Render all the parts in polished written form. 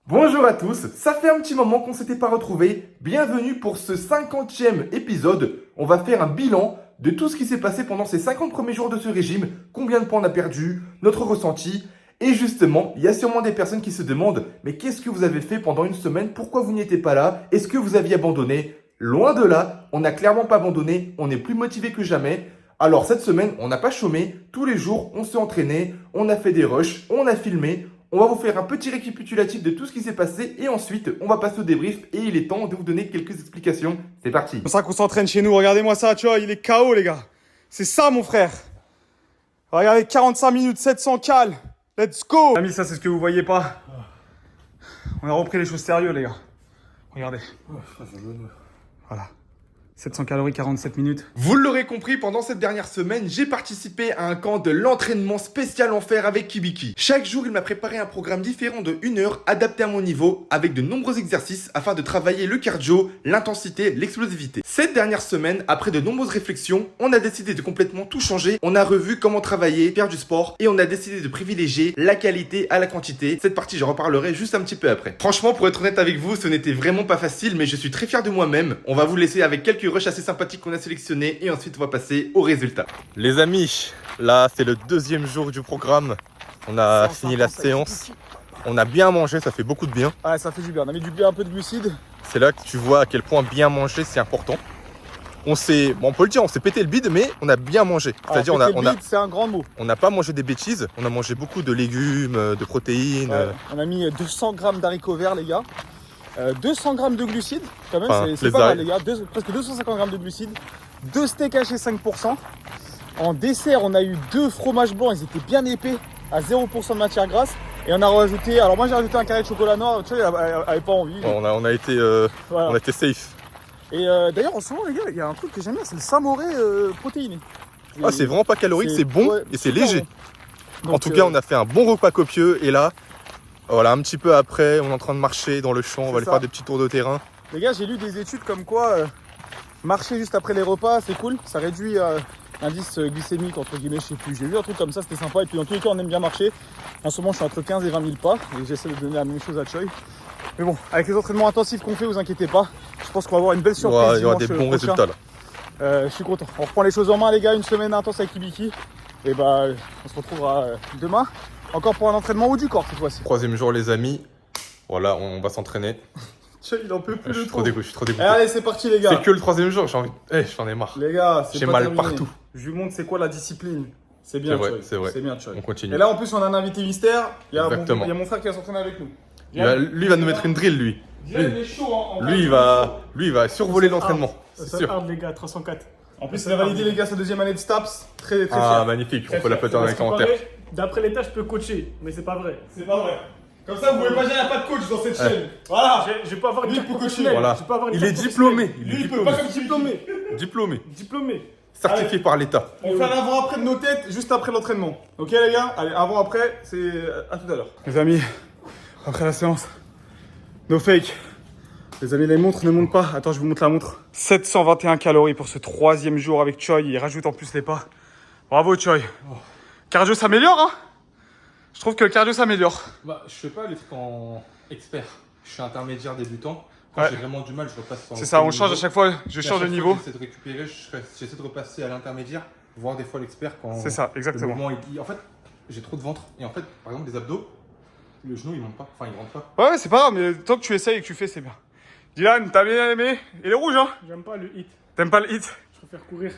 Bonjour à tous, ça fait un petit moment qu'on s'était pas retrouvés. Bienvenue pour ce 50e épisode. On va faire un bilan de tout ce qui s'est passé pendant ces 50 premiers jours de ce régime, combien de poinds on a perdu, notre ressenti. Et justement, il y a sûrement des personnes qui se demandent, mais qu'est-ce que vous avez fait pendant une semaine? Pourquoi vous n'étiez pas là? Est-ce que vous aviez abandonné? Loin de là, on n'a clairement pas abandonné, on est plus motivé que jamais. Alors cette semaine, on n'a pas chômé, tous les jours, on s'est entraîné, on a fait des rushs, on a filmé. On va vous faire un petit récapitulatif de tout ce qui s'est passé et ensuite on va passer au débrief et il est temps de vous donner quelques explications. C'est parti. C'est pour ça qu'on s'entraîne chez nous. Regardez-moi ça, tu vois, il est KO les gars. C'est ça mon frère. Regardez, 45 minutes, 700 cal. Let's go. Amis, ça c'est ce que vous voyez pas. On a repris les choses sérieux les gars. Regardez. Voilà. 700 calories, 47 minutes. Vous l'aurez compris, pendant cette dernière semaine, j'ai participé à un camp de l'entraînement spécial enfer avec Kibiki. Chaque jour, il m'a préparé un programme différent de 1 heure, adapté à mon niveau, avec de nombreux exercices afin de travailler le cardio, l'intensité, l'explosivité. Cette dernière semaine, après de nombreuses réflexions, on a décidé de complètement tout changer. On a revu comment travailler, faire du sport, et on a décidé de privilégier la qualité à la quantité. Cette partie, j'en reparlerai juste un petit peu après. Franchement, pour être honnête avec vous, ce n'était vraiment pas facile, mais je suis très fier de moi-même. On va vous laisser avec quelques rushs assez sympathiques qu'on a sélectionnés et ensuite on va passer aux résultats. Les amis, là c'est le deuxième jour du programme. On a fini la séance. On a bien mangé, ça fait beaucoup de bien. Ouais, ça fait du bien. On a mis un peu de glucides. C'est là que tu vois à quel point bien manger c'est important. On peut le dire, on s'est pété le bide, mais on a bien mangé. C'est-à-dire c'est un grand mot. on n'a pas mangé des bêtises. On a mangé beaucoup de légumes, de protéines. Ouais, on a mis 200 grammes d'haricots verts les gars. 200 grammes de glucides, quand même, Enfin, c'est pas mal les gars, presque 250 grammes de glucides, 2 steaks hachés 5%. En dessert, on a eu 2 fromages blancs, ils étaient bien épais, à 0% de matière grasse. Et on a rajouté, alors moi j'ai rajouté un carré de chocolat noir, tu vois, elle avait pas envie. On a été, Voilà. on a été safe. Et d'ailleurs, en ce moment les gars, il y a un truc que j'aime bien, c'est le samoré protéiné. Ah, c'est vraiment pas calorique, c'est bon ouais, et c'est super léger. bon. Donc, En tout cas, on a fait un bon repas copieux et là, voilà, un petit peu après, on est en train de marcher dans le champ, on va aller ça. faire des petits tours de terrain. Les gars, j'ai lu des études comme quoi marcher juste après les repas, c'est cool, ça réduit l'indice glycémique, entre guillemets, je sais plus. J'ai vu un truc comme ça, c'était sympa. Et puis dans tous les cas, on aime bien marcher. En ce moment, je suis entre 15 et 20 000 pas et j'essaie de donner la même chose à Choi. Mais bon, avec les entraînements intensifs qu'on fait, vous inquiétez pas, je pense qu'on va avoir une belle surprise. Il y aura des dimanche bons prochain. résultats là. Je suis content. On reprend les choses en main, les gars, une semaine intense avec Kibiki. Et bah, on se retrouvera demain, encore pour un entraînement haut du corps cette fois-ci. Troisième jour les amis, voilà, on va s'entraîner. Choi, il en peut plus Je le suis trop dégoûté, je suis trop dégoûté. Allez, c'est parti les gars. C'est que le troisième jour, j'en ai marre. Les gars, c'est J'ai pas mal terminé. partout. Je lui montre c'est quoi la discipline. C'est bien, C'est vrai, Choi. c'est vrai. C'est bien, Choi. On continue. Et là, en plus, on a un invité mystère. Il y a Exactement. mon frère qui va s'entraîner avec nous. Lui va nous mettre une drill, lui. Il est chaud, hein, Lui, il va survoler l'entraînement, c'est Ça sûr. hard les gars, 304. En plus, il a validé, les gars, sa deuxième année de STAPS. Très, très Ah, fier. magnifique, Très on peut la fier. péter dans les Parce qu'il commentaires. paraît, d'après l'État, je peux coacher, mais c'est pas vrai. C'est pas vrai. Comme ça, vous pouvez pas dire qu'il n'y a pas de coach dans cette chaîne. Voilà. Je peux avoir une Lui, carte pour coacher, professionnelle. voilà. Je peux avoir une Il carte est diplômé. Lui, il peut pas comme diplômé. Diplômé. Diplômé, Diplômé. certifié par l'État. On fait un avant-après de nos têtes juste après l'entraînement. Ok, les gars? Allez, avant-après, c'est à tout à l'heure. Les amis, après la séance, no fake. Les amis, les montres ne montent pas. Attends, je vous montre la montre. 721 calories pour ce troisième jour avec Choi. Il rajoute en plus les pas. Bravo, Choi. Cardio s'améliore, hein? Je trouve que le cardio s'améliore. Bah, je fais pas les trucs en expert. Je suis intermédiaire débutant. Quand Ouais. j'ai vraiment du mal, je repasse en C'est ça, on change à chaque fois. Je change de niveau. J'essaie de récupérer, j'essaie de repasser à l'intermédiaire, voire des fois l'expert quand. C'est ça, exactement. Le mouvement, en fait, j'ai trop de ventre. Et en fait, par exemple, les abdos, le genou il monte pas. Enfin, il rentre pas. Ouais, c'est pas grave, mais tant que tu essayes et que tu fais, c'est bien. Dylan, t'as bien aimé? Il est rouge, hein? J'aime pas le hit. T'aimes pas le hit? Je préfère courir.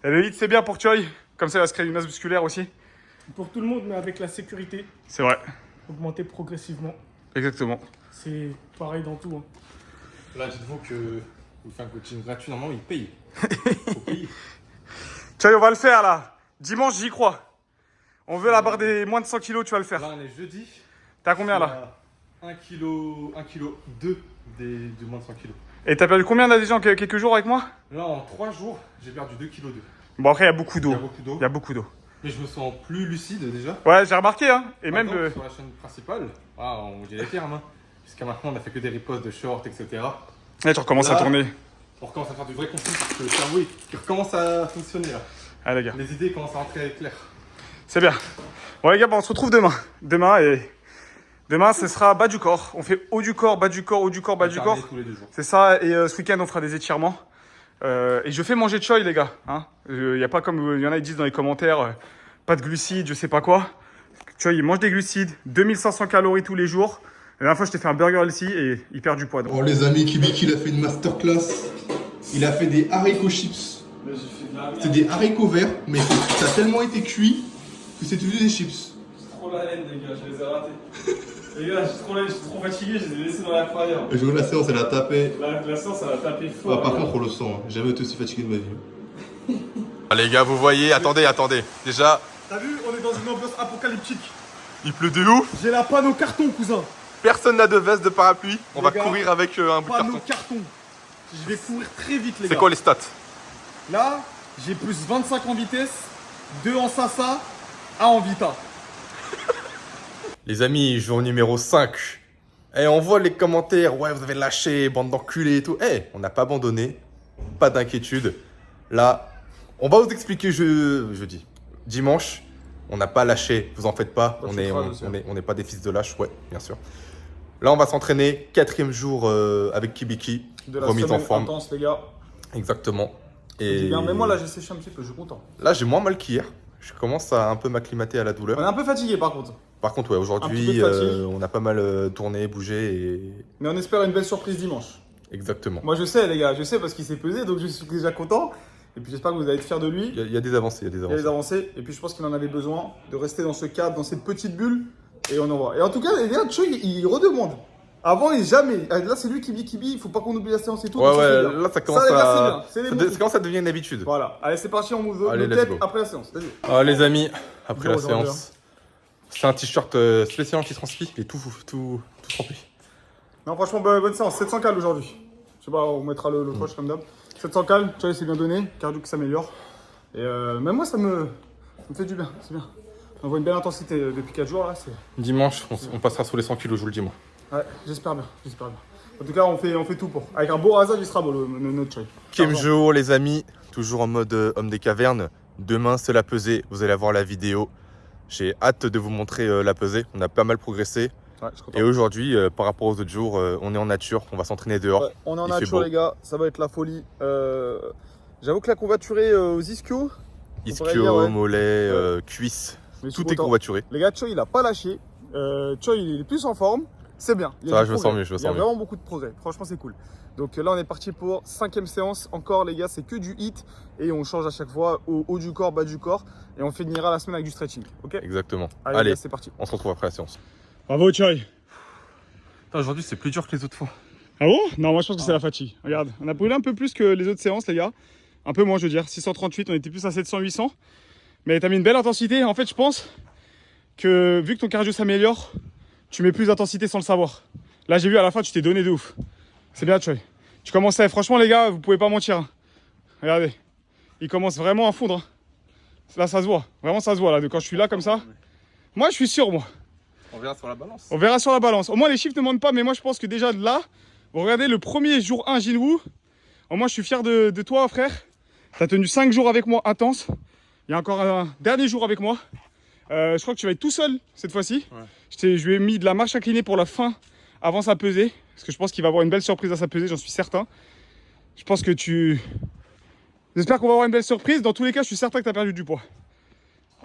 Et le hit, c'est bien pour Choi. Comme ça, il va se créer une masse musculaire aussi. Pour tout le monde, mais avec la sécurité, C'est vrai. augmenter progressivement. Exactement. C'est pareil dans tout. Hein. Là, dites-vous que vous faites un coaching gratuit, normalement, il paye. Faut payer. Choi, on va le faire là. Dimanche, j'y crois. On veut la barre des moins de 100 kilos, tu vas le faire. Là, on est jeudi. T'as combien là? 1 kg 2 du moins de 100 kg. Et t'as perdu combien là déjà en quelques jours avec moi? Là, en 3 jours, j'ai perdu 2 kg 2. Bon, après, il y a beaucoup Il d'eau. y a beaucoup d'eau. Il y a beaucoup d'eau. Mais je me sens plus lucide déjà. Ouais, j'ai remarqué, hein. Et Par même. exemple, sur la chaîne principale, on dit les termes. Hein. Jusqu'à maintenant, on a fait que des ripostes de shorts, etc. Là, tu recommences à Là. tourner. On recommence à faire du vrai contenu parce que le cerveau il recommence à fonctionner là. Allez, les gars. Les idées commencent à rentrer claires. C'est bien. Bon, les gars, bah, on se retrouve demain. Demain, et Demain, ce sera bas du corps. On fait haut du corps, bas du corps, haut du corps, bas du corps. Tous les 2 jours. C'est ça. Et ce week-end, on fera des étirements. Et je fais manger Choi, les gars. Hein. Il n'y a pas comme il y en a, ils disent dans les commentaires, pas de glucides, je sais pas quoi. Choi, il mange des glucides, 2500 calories tous les jours. La dernière fois, je t'ai fait un burger ici et il perd du poids. Donc. Oh les amis, Kibiki, il a fait une masterclass. Il a fait des haricots chips. C'est des haricots verts, mais ça a tellement été cuit que c'est devenu des chips. J'ai trop la laine, les gars, je les ai ratés. Les gars, j'ai trop la laine, je suis trop fatigué, je les ai laissés dans l'aquarium. Le jour de la séance, elle a tapé. La séance, ça a tapé fort. Ah, par contre, on le sent. Hein. J'ai jamais été aussi fatigué de ma vie. Ah, les gars, vous voyez, attendez. Déjà, T'as vu, on est dans une ambiance apocalyptique. il pleut de ouf. J'ai la panne au carton, cousin. Personne n'a de veste, de parapluie. On Les va gars, courir avec un bout de Panne au carton. carton. Je vais courir très vite, les gars. C'est quoi les stats? Là, j'ai plus 25 en vitesse, 2 en Sasa, 1 en Vita. Les amis, jour numéro 5. Eh, on voit les commentaires. Ouais, vous avez lâché, bande d'enculés et tout. Eh, on n'a pas abandonné. Pas d'inquiétude. Là, on va vous expliquer jeudi. Dimanche, on n'a pas lâché. Vous en faites pas. Bah, On n'est pas des fils de lâche. Ouais, bien sûr. Là, on va s'entraîner. 4e jour avec Kibiki. De la Remise en semaine forme. intense, les gars. Exactement. Et bien, mais moi, là, j'ai séché un petit peu, je suis content. Là, j'ai moins mal qu'hier. Je commence à un peu m'acclimater à la douleur. On est un peu fatigué, par contre. Par contre, ouais, Un petit aujourd'hui, peu de fatigue. on a pas mal tourné, bougé et... Mais on espère une belle surprise dimanche. Exactement. Moi, je sais, les gars, je sais parce qu'il s'est pesé, donc je suis déjà content. Et puis, j'espère que vous allez être fiers de lui. Il y a des avancées, Il y a des avancées. Et puis, je pense qu'il en avait besoin de rester dans ce cadre, dans cette petite bulle. Et on en voit. Et en tout cas, les gars, Choi, il redemande. Avant et jamais. Là, c'est lui qui dit, il faut pas qu'on oublie la séance et tout. Ouais, donc ça, c'est ouais, bien. là, ça commence Ça, les gars, à... c'est bien. C'est les bons Ça trucs. commence à devenir une habitude. Voilà. Allez, c'est parti, on move Allez, le let's tête go. après la séance. Vas-y. Ah, les amis, après la Bonjour, séance, c'est un t-shirt spécial anti-transpi, il est tout rempli. Non, franchement, bonne séance. 700 cales aujourd'hui. Je sais pas, on mettra le coach comme d'hab. 700 cales, Choi, c'est bien donné. Cardio qui s'améliore. Et même moi, ça me fait du bien. C'est bien. On voit une belle intensité depuis 4 jours là. Dimanche, on passera sous les 100 kilos, je vous le dis moi. Ouais, j'espère bien. J'espère bien. En tout cas, on fait tout pour. Avec un beau rasage, il sera beau, notre Choi. 5e jour, les amis, toujours en mode homme des cavernes. Demain, c'est la pesée, vous allez avoir la vidéo. J'ai hâte de vous montrer la pesée, on a pas mal progressé. Ouais, je suis content. Et aujourd'hui, par rapport aux autres jours, on est en nature, on va s'entraîner dehors. Ouais, on est en Il fait nature, beau. les gars. Ça va être la folie. J'avoue que la courbaturée aux ischios. on pourrait Ischio, dire, ouais. mollets, cuisses, Mais je suis tout est content. courbaturé. Les gars, Choi, il a pas lâché. Choi, il est plus en forme. C'est bien. Il y a Ça va, du je me progrès. sens mieux, je me Il y a sens mieux. vraiment beaucoup de progrès. Franchement, c'est cool. Donc là, on est parti pour 5e séance. Encore, les gars, c'est que du hit. Et on change à chaque fois au haut du corps, bas du corps. Et on finira la semaine avec du stretching. Ok? Exactement. Allez, Allez, les gars, c'est parti. on se retrouve après la séance. Bravo, Choi. Aujourd'hui, c'est plus dur que les autres fois. Ah bon? Non, moi, je pense que c'est la fatigue. Regarde, on a brûlé un peu plus que les autres séances, les gars. Un peu moins, je veux dire. 638, on était plus à 700, 800. Mais t'as mis une belle intensité. En fait, je pense que vu que ton cardio s'améliore, tu mets plus d'intensité sans le savoir. Là, j'ai vu à la fin, tu t'es donné de ouf. C'est bien, Choi. Tu commençais, franchement, les gars, vous pouvez pas mentir. Hein. Regardez, il commence vraiment à fondre. Hein. Là, ça se voit. Vraiment, ça se voit. Là, quand je suis là comme ça. Moi, je suis sûr, moi. On verra sur la balance. On verra sur la balance. Au moins, les chiffres ne mentent pas, mais moi, je pense que déjà de là, vous regardez le premier jour 1 Jinwoo. Au moins, je suis fier de toi, frère. Tu as tenu 5 jours avec moi intense. Il y a encore un dernier jour avec moi. Je crois que tu vas être tout seul cette fois-ci. Ouais. Je lui ai mis de la marche inclinée pour la fin avant sa pesée. Parce que je pense qu'il va avoir une belle surprise à sa pesée, j'en suis certain. Je pense que tu... J'espère qu'on va avoir une belle surprise. Dans tous les cas, je suis certain que tu as perdu du poids.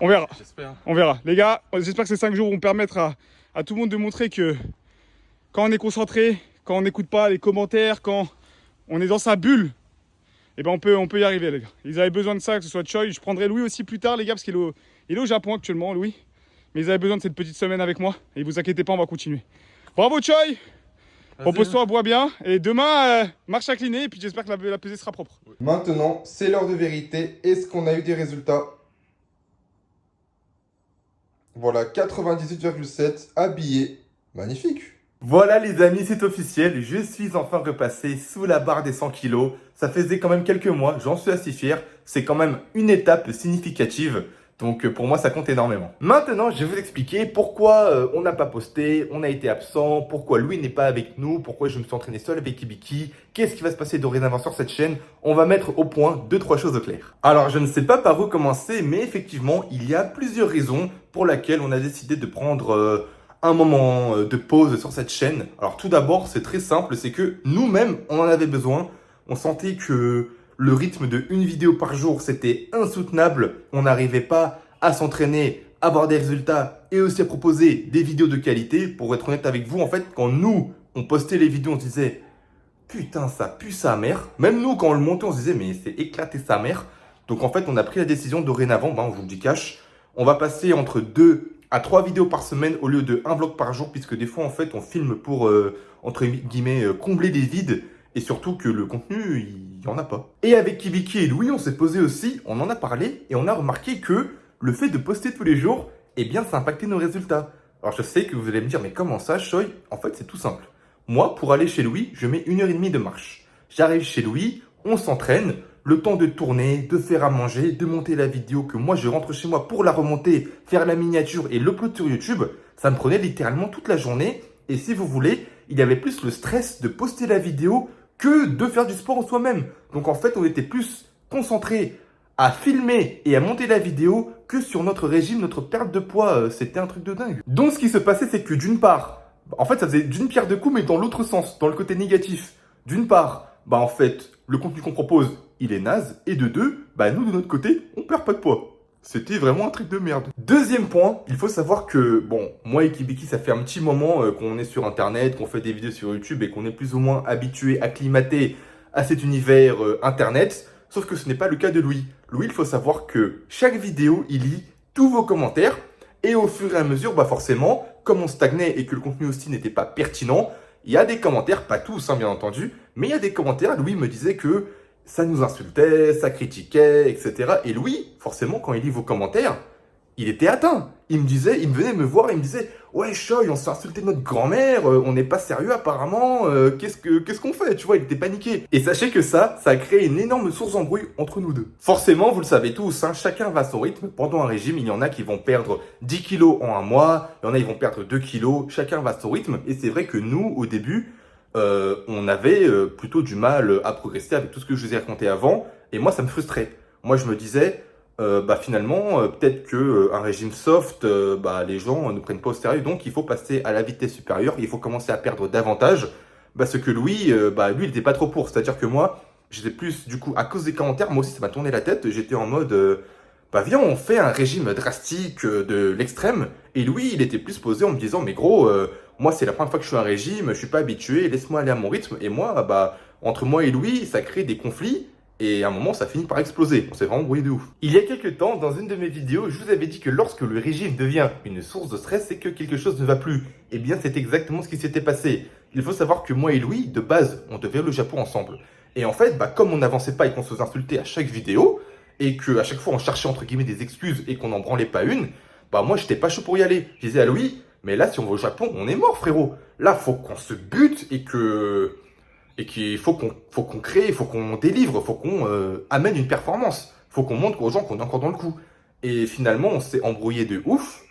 On verra. J'espère. On verra. Les gars, j'espère que ces 5 jours vont permettre à tout le monde de montrer que quand on est concentré, quand on n'écoute pas les commentaires, quand on est dans sa bulle, eh ben on peut y arriver, les gars. Ils avaient besoin de ça, que ce soit Choi. Je prendrai Louis aussi plus tard, les gars, parce qu'il est au Japon actuellement, Louis. Mais ils avaient besoin de cette petite semaine avec moi. Et vous inquiétez pas, on va continuer. Bravo, Choi. Repose-toi, bois bien. Et demain, marche inclinée. Et puis j'espère que la pesée sera propre. Maintenant, c'est l'heure de vérité. Est-ce qu'on a eu des résultats? Voilà, 98,7 habillé. Magnifique. Voilà les amis, c'est officiel. Je suis enfin repassé sous la barre des 100 kilos. Ça faisait quand même quelques mois, j'en suis assez fier. C'est quand même une étape significative. Donc pour moi, ça compte énormément. Maintenant, je vais vous expliquer pourquoi on n'a pas posté, on a été absent, pourquoi Louis n'est pas avec nous, pourquoi je me suis entraîné seul avec Kibiki, qu'est-ce qui va se passer dorénavant sur cette chaîne. On va mettre au point 2-3 choses au clair. Alors, je ne sais pas par où commencer, mais effectivement, il y a plusieurs raisons pour lesquelles on a décidé de prendre un moment de pause sur cette chaîne. Alors tout d'abord, c'est très simple, c'est que nous-mêmes, on en avait besoin. On sentait que le rythme de une vidéo par jour, c'était insoutenable. On n'arrivait pas à s'entraîner, à avoir des résultats et aussi à proposer des vidéos de qualité. Pour être honnête avec vous, en fait, quand nous, on postait les vidéos, on se disait « Putain, ça pue sa mère ». Même nous, quand on le montait, on se disait « Mais c'est éclaté sa mère ». Donc en fait, on a pris la décision dorénavant, je vous le dis cash, on va passer entre 2 à 3 vidéos par semaine au lieu de 1 vlog par jour, puisque des fois, en fait, on filme pour, entre guillemets, combler des vides, et surtout que le contenu, il n'y en a pas. Et avec Kibiki et Louis, on s'est posé aussi, on en a parlé, et on a remarqué que le fait de poster tous les jours, eh bien, ça a impacté nos résultats. Alors, je sais que vous allez me dire, mais comment ça, Choi? En fait, c'est tout simple. Moi, pour aller chez Louis, je mets 1h30 de marche. J'arrive chez Louis, on s'entraîne, le temps de tourner, de faire à manger, de monter la vidéo, que moi je rentre chez moi pour la remonter, faire la miniature et l'upload sur YouTube, ça me prenait littéralement toute la journée. Et si vous voulez, il y avait plus le stress de poster la vidéo que de faire du sport en soi-même. Donc en fait, on était plus concentré à filmer et à monter la vidéo que sur notre régime, notre perte de poids. C'était un truc de dingue. Donc ce qui se passait, c'est que d'une part, en fait, ça faisait d'une pierre deux coups, mais dans l'autre sens, dans le côté négatif. D'une part, en fait, le contenu qu'on propose, il est naze. Et de deux, nous, de notre côté, on perd pas de poids. C'était vraiment un truc de merde. Deuxième point, il faut savoir que, moi et Kibiki, ça fait un petit moment qu'on est sur Internet, qu'on fait des vidéos sur YouTube et qu'on est plus ou moins habitué, acclimaté à cet univers Internet. Sauf que ce n'est pas le cas de Louis. Louis, il faut savoir que chaque vidéo, il lit tous vos commentaires. Et au fur et à mesure, forcément, comme on stagnait et que le contenu aussi n'était pas pertinent, il y a des commentaires, pas tous, bien entendu, mais il y a des commentaires, Louis me disait que ça nous insultait, ça critiquait, etc. Et Louis, forcément, quand il lit vos commentaires, il était atteint. Il venait me voir, il me disait « Ouais, Choi, on s'est insulté notre grand-mère, on n'est pas sérieux apparemment, qu'est-ce qu'on fait ?» Tu vois, il était paniqué. Et sachez que ça a créé une énorme source d'embrouille entre nous deux. Forcément, vous le savez tous, chacun va à son rythme. Pendant un régime, il y en a qui vont perdre 10 kilos en un mois, il y en a qui vont perdre 2 kilos, chacun va à son rythme. Et c'est vrai que nous, au début, on avait plutôt du mal à progresser avec tout ce que je vous ai raconté avant. Et moi, ça me frustrait. Moi, je me disais... finalement, peut-être qu'un régime soft, les gens ne prennent pas au sérieux. Donc, il faut passer à la vitesse supérieure. Il faut commencer à perdre davantage. Ce que Louis, lui, il n'était pas trop pour. C'est-à-dire que moi, j'étais plus, du coup, à cause des commentaires, moi aussi, ça m'a tourné la tête. J'étais en mode, viens, on fait un régime drastique de l'extrême. Et Louis, il était plus posé en me disant, mais gros, moi, c'est la première fois que je suis un régime. Je suis pas habitué. Laisse-moi aller à mon rythme. Et moi, entre moi et Louis, ça crée des conflits. Et à un moment, ça finit par exploser. On s'est vraiment brouillé de ouf. Il y a quelques temps, dans une de mes vidéos, je vous avais dit que lorsque le régime devient une source de stress, c'est que quelque chose ne va plus. Eh bien, c'est exactement ce qui s'était passé. Il faut savoir que moi et Louis, de base, on devait aller au Japon ensemble. Et en fait, comme on n'avançait pas et qu'on se faisait insulter à chaque vidéo, et qu'à chaque fois on cherchait entre guillemets des excuses et qu'on n'en branlait pas une, moi j'étais pas chaud pour y aller. Je disais à Louis, mais là, si on va au Japon, on est mort, frérot. Là, faut qu'on se bute et qu'il faut qu'on crée, il faut qu'on délivre, il faut qu'on amène une performance. Il faut qu'on montre aux gens qu'on est encore dans le coup. Et finalement, on s'est embrouillé de ouf.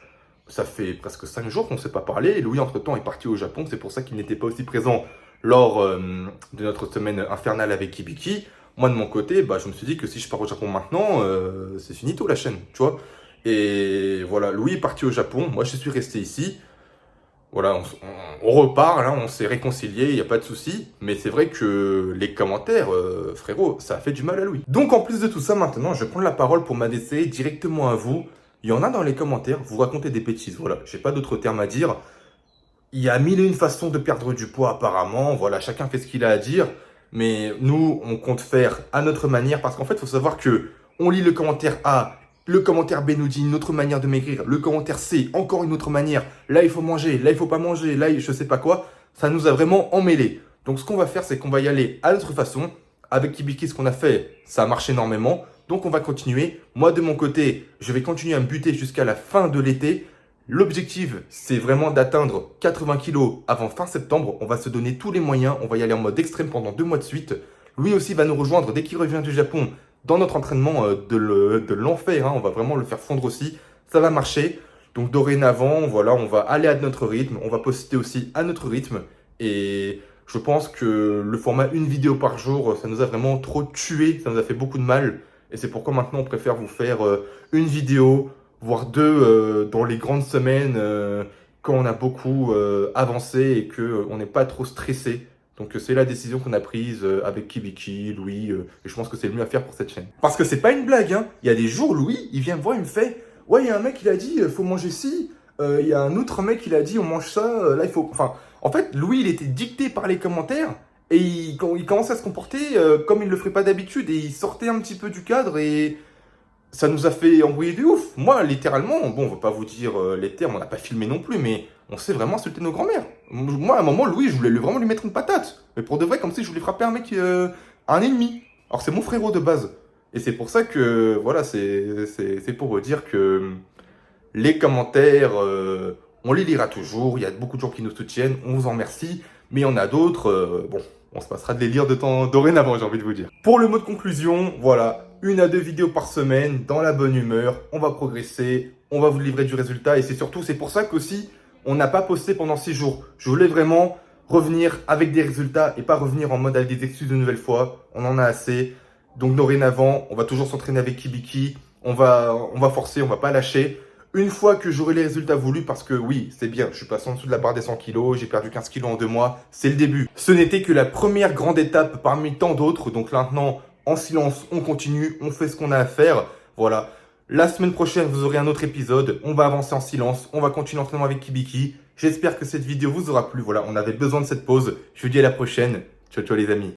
Ça fait presque 5 jours qu'on ne s'est pas parlé. Et Louis, entre-temps, est parti au Japon. C'est pour ça qu'il n'était pas aussi présent lors de notre semaine infernale avec Kibiki. Moi, de mon côté, je me suis dit que si je pars au Japon maintenant, c'est finito la chaîne, tu vois. Et voilà, Louis est parti au Japon. Moi, je suis resté ici. Voilà, on repart, là, on s'est réconcilié, il n'y a pas de souci. Mais c'est vrai que les commentaires, frérot, ça a fait du mal à Louis. Donc en plus de tout ça, maintenant, je vais prendre la parole pour m'adresser directement à vous. Il y en a dans les commentaires, vous racontez des bêtises, voilà, j'ai pas d'autre terme à dire. Il y a mille et une façons de perdre du poids apparemment, voilà, chacun fait ce qu'il a à dire. Mais nous, on compte faire à notre manière, parce qu'en fait, il faut savoir que on lit le commentaire A, le commentaire B nous dit une autre manière de maigrir. Le commentaire C, encore une autre manière. Là, il faut manger. Là, il faut pas manger. Là, je sais pas quoi. Ça nous a vraiment emmêlés. Donc, ce qu'on va faire, c'est qu'on va y aller à notre façon. Avec Kibiki, ce qu'on a fait, ça a marché énormément. Donc, on va continuer. Moi, de mon côté, je vais continuer à me buter jusqu'à la fin de l'été. L'objectif, c'est vraiment d'atteindre 80 kilos avant fin septembre. On va se donner tous les moyens. On va y aller en mode extrême pendant 2 mois de suite. Lui aussi va nous rejoindre dès qu'il revient du Japon. Dans notre entraînement de l'enfer, on va vraiment le faire fondre aussi. Ça va marcher. Donc dorénavant, voilà, on va aller à notre rythme. On va poster aussi à notre rythme. Et je pense que le format une vidéo par jour, ça nous a vraiment trop tué. Ça nous a fait beaucoup de mal. Et c'est pourquoi maintenant, on préfère vous faire une vidéo, voire 2 dans les grandes semaines quand on a beaucoup avancé et qu'on n'est pas trop stressé. Donc c'est la décision qu'on a prise avec Kibiki, Louis, et je pense que c'est le mieux à faire pour cette chaîne. Parce que c'est pas une blague, hein. Il y a des jours, Louis, il vient me voir, il me fait « Ouais, il y a un mec, il a dit, faut manger ci. Il y a un autre mec, il a dit, on mange ça. Là, il faut... » Enfin, en fait, Louis, il était dicté par les commentaires. Et il commençait à se comporter comme il ne le ferait pas d'habitude. Et il sortait un petit peu du cadre et ça nous a fait embrouiller de ouf. Moi, littéralement, bon, on va pas vous dire les termes, on n'a pas filmé non plus, mais on s'est vraiment insulté nos grands-mères. Moi, à un moment, Louis, je voulais vraiment lui mettre une patate. Mais pour de vrai, comme si je voulais frapper un mec, un ennemi. Alors, c'est mon frérot de base. Et c'est pour ça que, voilà, c'est pour vous dire que les commentaires, on les lira toujours. Il y a beaucoup de gens qui nous soutiennent, on vous en remercie. Mais il y en a d'autres, bon, on se passera de les lire de temps dorénavant, j'ai envie de vous dire. Pour le mot de conclusion, voilà, 1 à 2 vidéos par semaine, dans la bonne humeur, on va progresser, on va vous livrer du résultat. Et c'est pour ça qu'aussi, on n'a pas posté pendant 6 jours. Je voulais vraiment revenir avec des résultats et pas revenir en mode avec des excuses de nouvelle fois. On en a assez. Donc dorénavant, on va toujours s'entraîner avec Kibiki. On va forcer, on va pas lâcher. Une fois que j'aurai les résultats voulus, parce que oui, c'est bien, je suis passé en dessous de la barre des 100 kilos, j'ai perdu 15 kilos en 2 mois, c'est le début. Ce n'était que la première grande étape parmi tant d'autres, donc maintenant, en silence, on continue, on fait ce qu'on a à faire. Voilà, la semaine prochaine, vous aurez un autre épisode, on va avancer en silence, on va continuer l'entraînement avec Kibiki. J'espère que cette vidéo vous aura plu, voilà, on avait besoin de cette pause. Je vous dis à la prochaine, ciao ciao les amis.